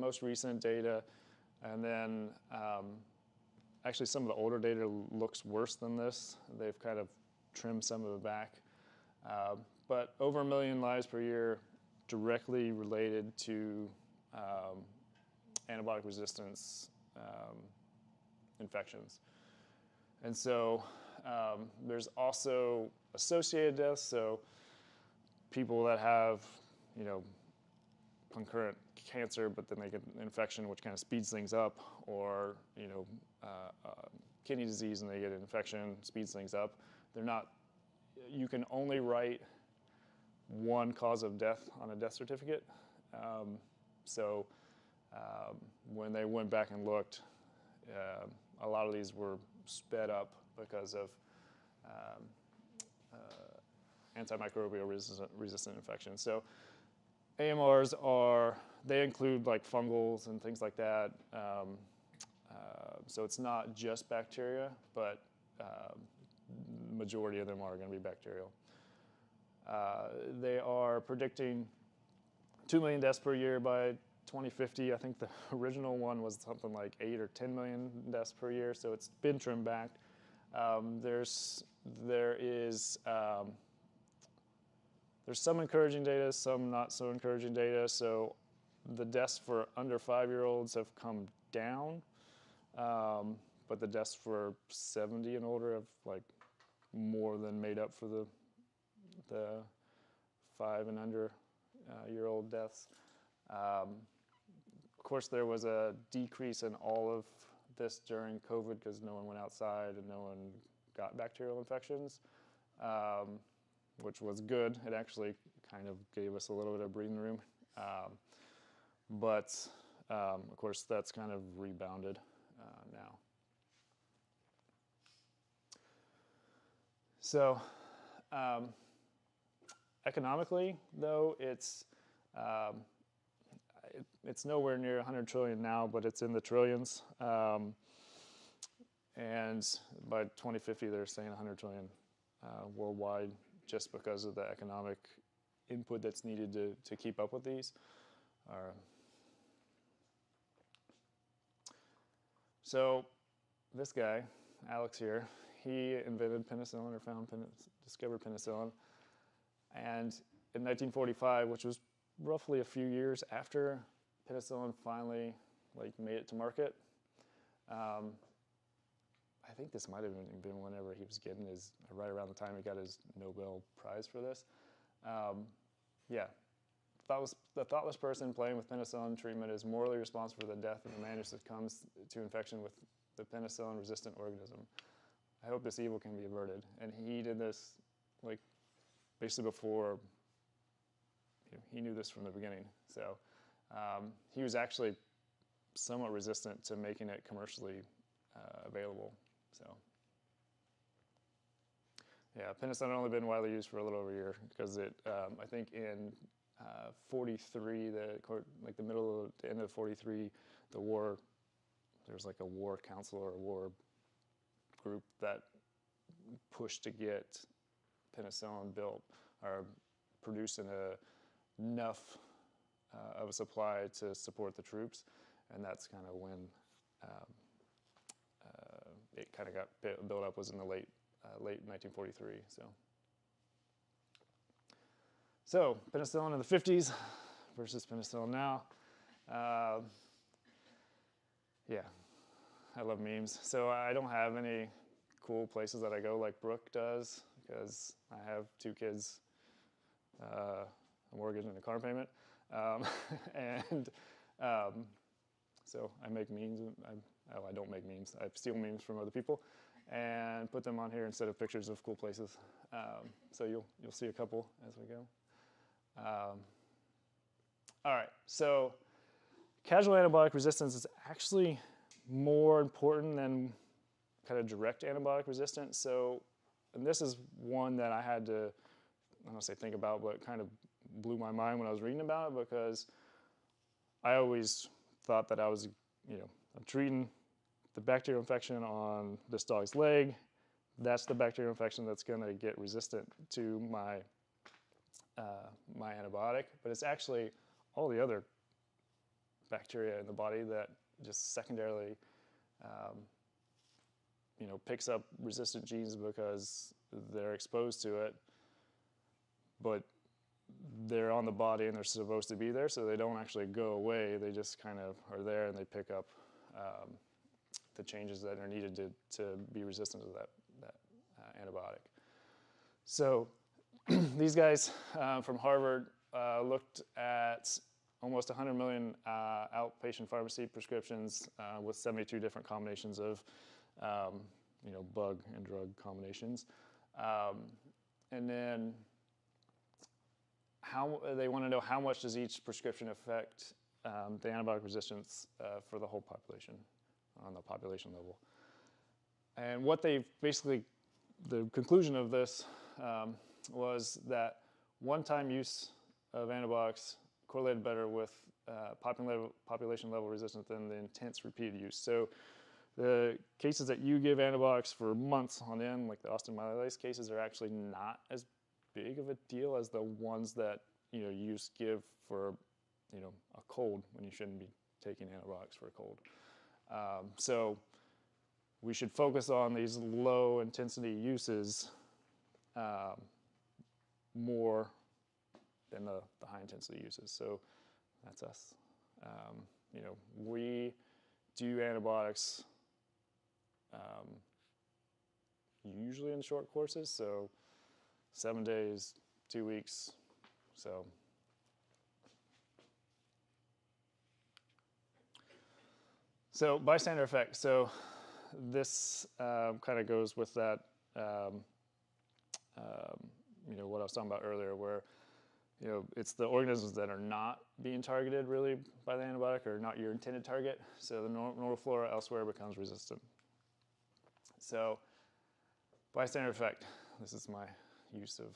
most recent data, and then actually some of the older data looks worse than this. They've kind of trimmed some of it back. But over 1 million lives per year directly related to antibiotic resistance infections. And so there's also associated deaths, so people that have, concurrent cancer, but then they get an infection, which kind of speeds things up, or, kidney disease and they get an infection, speeds things up. They're not, you can only write one cause of death on a death certificate. When they went back and looked, a lot of these were sped up because of antimicrobial resistant infections. So AMRs they include like fungals and things like that. So it's not just bacteria, but majority of them are going to be bacterial. They are predicting 2 million deaths per year by 2050. I think the original one was something like 8 or 10 million deaths per year, so it's been trimmed back. There's some encouraging data, some not so encouraging data. So the deaths for under 5-year-olds have come down, but the deaths for 70 and older have like more than made up for the 5 and under year-old deaths. Of course, there was a decrease in all of this during COVID because no one went outside and no one got bacterial infections, which was good. It actually kind of gave us a little bit of breathing room. But of course, that's kind of rebounded now. So economically, though, it's nowhere near 100 trillion now, but it's in the trillions. And by 2050, they're saying 100 trillion worldwide, just because of the economic input that's needed to keep up with these. So this guy, Alex here, he invented penicillin, or discovered penicillin. And in 1945, which was roughly a few years after penicillin finally made it to market, I think this might have been whenever he was getting right around the time he got his Nobel Prize for this. The thoughtless person playing with penicillin treatment is morally responsible for the death of the man who succumbs to infection with the penicillin-resistant organism. I hope this evil can be averted. And he did this, basically before, he knew this from the beginning. So he was actually somewhat resistant to making it commercially available. So yeah, penicillin had only been widely used for a little over a year because I think in 43, the middle to end of 43, the war, there's like a war council or a war group that pushed to get penicillin built or produced in enough of a supply to support the troops, and that's kind of when it kind of got built up, was in the late 1943. So penicillin in the 50s versus penicillin now. Yeah, I love memes. So I don't have any cool places that I go like Brooke does because I have 2 kids, a mortgage, and a car payment. So I make memes. I don't make memes. I steal memes from other people and put them on here instead of pictures of cool places. So you'll see a couple as we go. All right, so casual antibiotic resistance is actually more important than kind of direct antibiotic resistance. So, and this is one that I had to, I don't want to say think about, but kind of blew my mind when I was reading about it, because I always thought that I was, I'm treating the bacterial infection on this dog's leg. That's the bacterial infection that's going to get resistant to my my antibiotic, but it's actually all the other bacteria in the body that just secondarily, picks up resistant genes because they're exposed to it, but they're on the body and they're supposed to be there, so they don't actually go away. They just kind of are there, and they pick up the changes that are needed to be resistant to that antibiotic. So these guys from Harvard looked at almost 100 million outpatient pharmacy prescriptions with 72 different combinations of bug and drug combinations. And then they want to know how much does each prescription affect the antibiotic resistance for the whole population on the population level. And what they basically, the conclusion of this was that one-time use of antibiotics correlated better with population level resistance than the intense repeated use. So the cases that you give antibiotics for months on end, like the osteomyelitis cases, are actually not as big of a deal as the ones that you just give for a cold when you shouldn't be taking antibiotics for a cold. So we should focus on these low intensity uses more than the high intensity uses. So that's us. We do antibiotics usually in short courses, so 7 days, 2 weeks. So bystander effect. So this kind of goes with that, what I was talking about earlier, where it's the organisms that are not being targeted really by the antibiotic, or not your intended target. So the normal flora elsewhere becomes resistant. So bystander effect. This is my use of